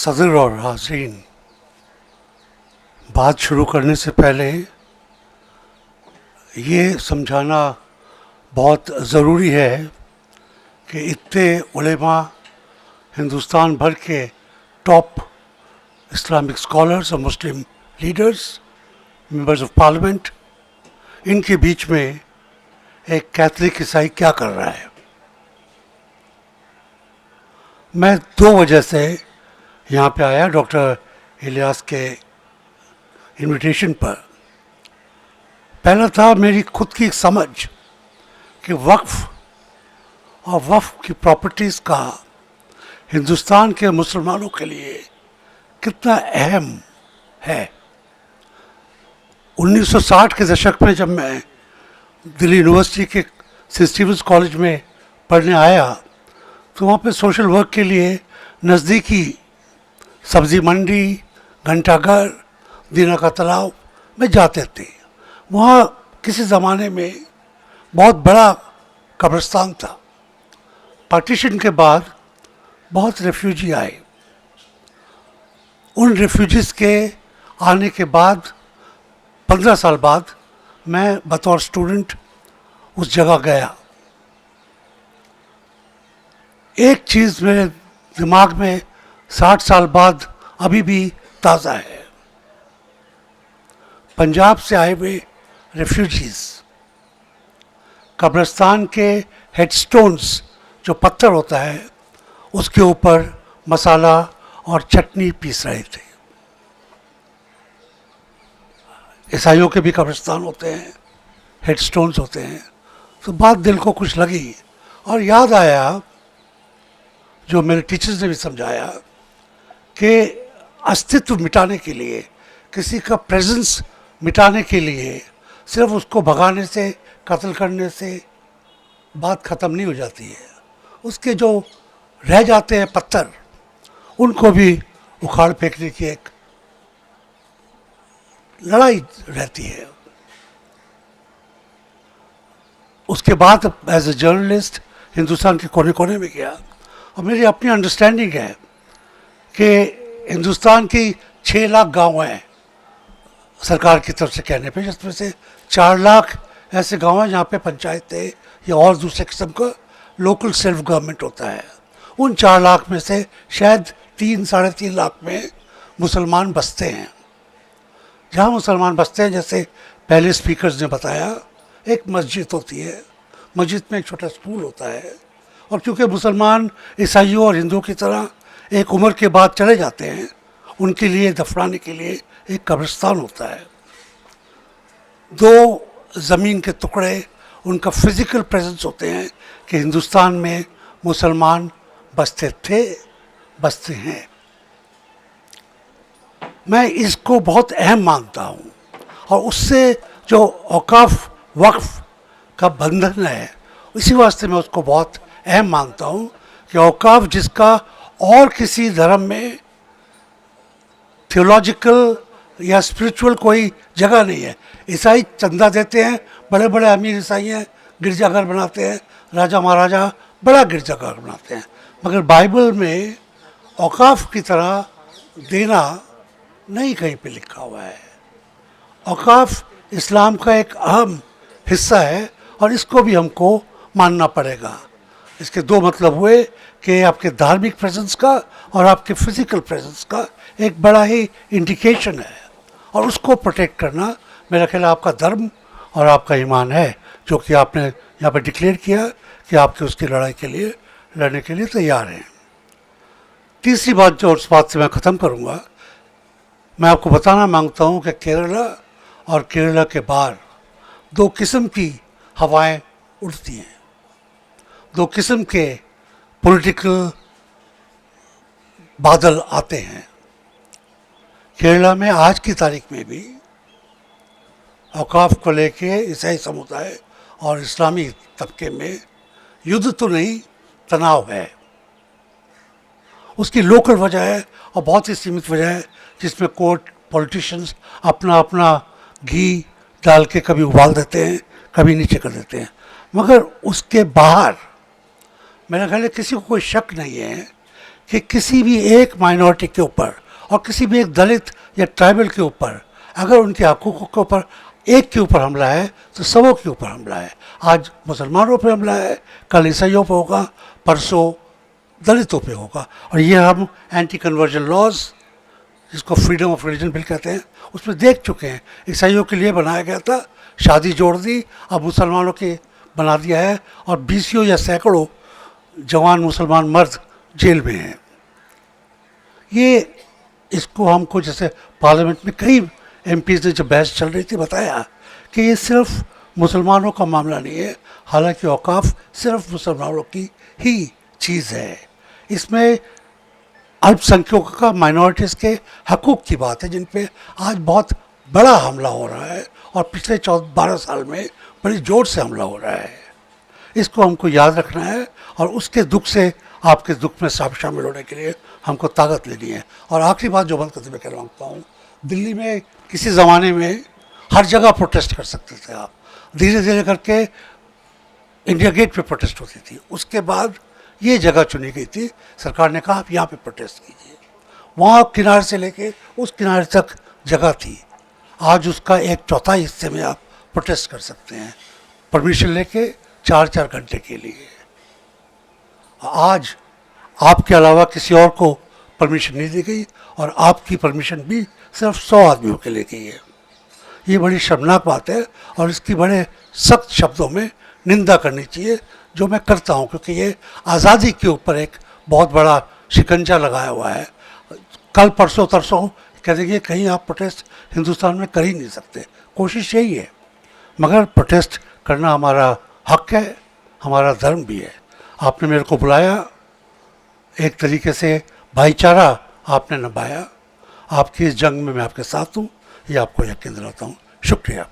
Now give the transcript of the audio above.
सदर और हाज़रीन, बात शुरू करने से पहले ये समझाना बहुत ज़रूरी है कि इतने उलेमा, हिंदुस्तान भर के टॉप इस्लामिक स्कॉलर्स और मुस्लिम लीडर्स, मेंबर्स ऑफ पार्लियामेंट, इनके बीच में एक कैथलिक ईसाई क्या कर रहा है। मैं दो वजह से यहाँ पे आया डॉक्टर इलियास के इनविटेशन पर। पहला था मेरी खुद की समझ कि वक्फ और वक्फ की प्रॉपर्टीज़ का हिंदुस्तान के मुसलमानों के लिए कितना अहम है। 1960 के दशक में जब मैं दिल्ली यूनिवर्सिटी के सेंट स्टीफेंस कॉलेज में पढ़ने आया तो वहाँ पे सोशल वर्क के लिए नज़दीकी सब्ज़ी मंडी, घंटाघर, दीना का तालाब में जाते थे। वहाँ किसी ज़माने में बहुत बड़ा कब्रिस्तान था। पार्टीशन के बाद बहुत रेफ्यूजी आए। उन रेफ्यूजीज़ के आने के बाद 15 साल बाद मैं बतौर स्टूडेंट उस जगह गया। एक चीज़ मेरे दिमाग में 60 साल बाद अभी भी ताज़ा है। पंजाब से आए हुए रेफ्यूजीज़ कब्रिस्तान के हेडस्टोन्स, जो पत्थर होता है, उसके ऊपर मसाला और चटनी पीस रहे थे। ईसाइयों के भी कब्रिस्तान होते हैं, हेडस्टोन्स होते हैं। तो बात दिल को कुछ लगी और याद आया जो मेरे टीचर्स ने भी समझाया कि अस्तित्व मिटाने के लिए, किसी का प्रेजेंस मिटाने के लिए सिर्फ उसको भगाने से, कत्ल करने से बात ख़त्म नहीं हो जाती है। उसके जो रह जाते हैं पत्थर, उनको भी उखाड़ फेंकने की एक लड़ाई रहती है। उसके बाद एज ए जर्नलिस्ट हिंदुस्तान के कोने कोने में गया और मेरी अपनी अंडरस्टैंडिंग है कि हिंदुस्तान की 6 लाख गांव हैं सरकार की तरफ से कहने पे, जिसमें से 4 लाख ऐसे गांव हैं जहाँ पे पंचायतें या और दूसरे किस्म का लोकल सेल्फ गवर्नमेंट होता है। उन 4 लाख में से शायद 3-3.5 लाख में मुसलमान बसते हैं। जहाँ मुसलमान बसते हैं, जैसे पहले स्पीकर्स ने बताया, एक मस्जिद होती है, मस्जिद में एक छोटा स्कूल होता है, और क्योंकि मुसलमान ईसाइयों और हिंदुओं की तरह एक उम्र के बाद चले जाते हैं, उनके लिए दफनाने के लिए एक कब्रिस्तान होता है। 2 ज़मीन के टुकड़े, उनका फिज़िकल प्रेजेंस होते हैं कि हिंदुस्तान में मुसलमान बसते थे, बसते हैं। मैं इसको बहुत अहम मानता हूँ और उससे जो औकाफ वक्फ का बंधन है, इसी वास्ते मैं उसको बहुत अहम मानता हूँ कि औकाफ जिसका और किसी धर्म में थियोलॉजिकल या स्पिरिचुअल कोई जगह नहीं है। ईसाई चंदा देते हैं, बड़े बड़े अमीर ईसाई हैं, गिरजाघर बनाते हैं, राजा महाराजा बड़ा गिरजाघर बनाते हैं, मगर बाइबल में औकाफ की तरह देना नहीं कहीं पे लिखा हुआ है। औकाफ इस्लाम का एक अहम हिस्सा है और इसको भी हमको मानना पड़ेगा। इसके 2 मतलब हुए कि आपके धार्मिक प्रेजेंस का और आपके फिजिकल प्रेजेंस का एक बड़ा ही इंडिकेशन है, और उसको प्रोटेक्ट करना मेरा ख्याल आपका धर्म और आपका ईमान है, जो कि आपने यहाँ पर डिक्लेयर किया कि आपके उसकी लड़ाई के लिए लड़ने के लिए तैयार हैं। तीसरी बात, जो उस बात से मैं ख़त्म करूँगा, मैं आपको बताना मांगता हूँ कि केरला और केरला के बाहर 2 किस्म की हवाएं उड़ती हैं, 2 किस्म के पॉलिटिकल बादल आते हैं। केरला में आज की तारीख में भी औकाफ को लेके ईसाई समुदाय और इस्लामी तबके में युद्ध तो नहीं, तनाव है। उसकी लोकल वजह है और बहुत ही सीमित वजह है, जिसमें कोर्ट पॉलिटिशियंस अपना अपना घी डाल के कभी उबाल देते हैं, कभी नीचे कर देते हैं। मगर उसके बाहर मेरा ख्याल है किसी को कोई शक नहीं है कि किसी भी एक माइनॉरिटी के ऊपर और किसी भी एक दलित या ट्राइबल के ऊपर अगर उनके हकूक़ों के ऊपर एक के ऊपर हमला है तो सबों के ऊपर हमला है। आज मुसलमानों पे हमला है, कल ईसाइयों पे होगा, परसों दलितों पे होगा। और ये हम एंटी कन्वर्जन लॉज, जिसको फ्रीडम ऑफ रिलीजन बिल कहते हैं, उसमें देख चुके हैं। ईसाइयों के लिए बनाया गया था, शादी जोड़ दी, अब मुसलमानों के बना दिया है और बीसियों या सैकड़ों जवान मुसलमान मर्द जेल में हैं। ये इसको हमको जैसे पार्लियामेंट में कई एमपीज़ ने जब बहस चल रही थी बताया कि ये सिर्फ मुसलमानों का मामला नहीं है, हालांकि औकाफ सिर्फ मुसलमानों की ही चीज़ है। इसमें अल्पसंख्यकों का, माइनॉरिटीज़ के हकूक़ की बात है जिन पे आज बहुत बड़ा हमला हो रहा है और पिछले 12 साल में बड़ी जोर से हमला हो रहा है। इसको हमको याद रखना है और उसके दुख से आपके दुख में शामिल होने के लिए हमको ताकत लेनी है। और आखिरी बात जो बंद करते मैं कहना मांगता हूँ, दिल्ली में किसी ज़माने में हर जगह प्रोटेस्ट कर सकते थे आप, धीरे धीरे करके इंडिया गेट पे प्रोटेस्ट होती थी, उसके बाद ये जगह चुनी गई थी, सरकार ने कहा आप यहाँ पे प्रोटेस्ट कीजिए। वहाँ किनारे से लेके उस किनारे तक जगह थी, आज उसका 1/4 हिस्से में आप प्रोटेस्ट कर सकते हैं परमिशन लेके 4-4 घंटे के लिए। आज आपके अलावा किसी और को परमिशन नहीं दी गई और आपकी परमिशन भी सिर्फ 100 आदमियों के लिए गई है। ये बड़ी शर्मनाक बात है और इसकी बड़े सख्त शब्दों में निंदा करनी चाहिए, जो मैं करता हूँ, क्योंकि ये आज़ादी के ऊपर एक बहुत बड़ा शिकंजा लगाया हुआ है। कल परसों तरसों कह देंगे कहीं आप प्रोटेस्ट हिंदुस्तान में कर ही नहीं सकते, कोशिश यही है, मगर प्रोटेस्ट करना हमारा हक है, हमारा धर्म भी है। आपने मेरे को बुलाया, एक तरीके से भाईचारा आपने निभाया, आपकी इस जंग में मैं आपके साथ हूँ, ये आपको यकीन दिलाता हूँ। शुक्रिया।